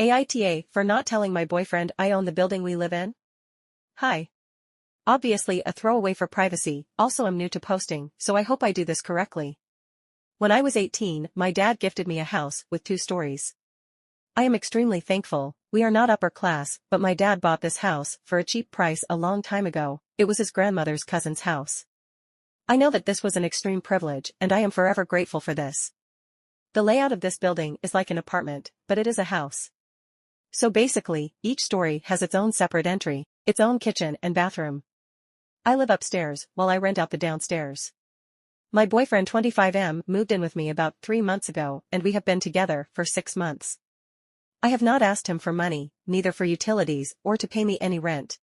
AITA for not telling my boyfriend I own the building we live in? Hi. Obviously a throwaway for privacy, also I'm new to posting, so I hope I do this correctly. When I was 18, my dad gifted me a house with 2 stories. I am extremely thankful. We are not upper class, but my dad bought this house for a cheap price a long time ago. It was his grandmother's cousin's house. I know that this was an extreme privilege and I am forever grateful for this. The layout of this building is like an apartment, but it is a house. So basically, each story has its own separate entry, its own kitchen and bathroom. I live upstairs, while I rent out the downstairs. My boyfriend 25M moved in with me about 3 months ago and we have been together for 6 months. I have not asked him for money, neither for utilities or to pay me any rent.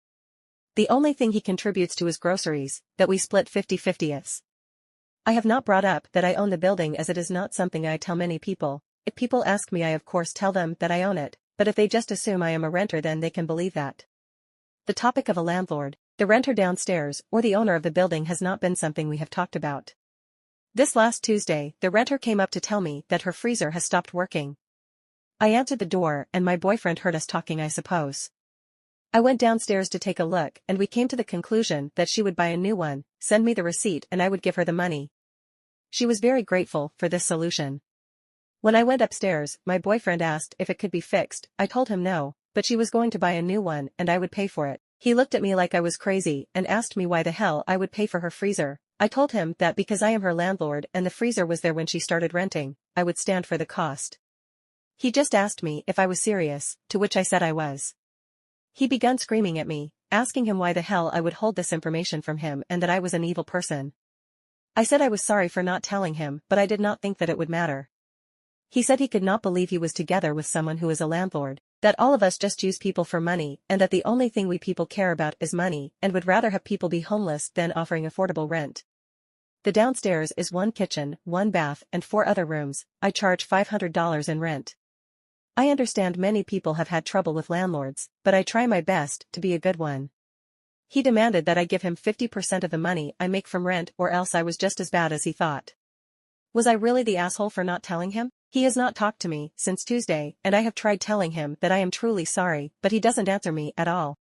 The only thing he contributes to is groceries, that we split 50-50. I have not brought up that I own the building as it is not something I tell many people. If people ask me I of course tell them that I own it, but if they just assume I am a renter then they can believe that. The topic of a landlord, the renter downstairs or the owner of the building has not been something we have talked about. This last Tuesday, the renter came up to tell me that her freezer has stopped working. I answered the door and my boyfriend heard us talking I suppose. I went downstairs to take a look and we came to the conclusion that she would buy a new one, send me the receipt and I would give her the money. She was very grateful for this solution. When I went upstairs, my boyfriend asked if it could be fixed. I told him no, but she was going to buy a new one and I would pay for it. He looked at me like I was crazy and asked me why the hell I would pay for her freezer. I told him that because I am her landlord and the freezer was there when she started renting, I would stand for the cost. He just asked me if I was serious, to which I said I was. He began screaming at me, asking him why the hell I would hold this information from him and that I was an evil person. I said I was sorry for not telling him, but I did not think that it would matter. He said he could not believe he was together with someone who is a landlord, that all of us just use people for money and that the only thing we people care about is money and would rather have people be homeless than offering affordable rent. The downstairs is 1 kitchen, 1 bath and 4 other rooms. I charge $500 in rent. I understand many people have had trouble with landlords, but I try my best to be a good one. He demanded that I give him 50% of the money I make from rent or else I was just as bad as he thought. Was I really the asshole for not telling him? He has not talked to me since Tuesday and I have tried telling him that I am truly sorry, but he doesn't answer me at all.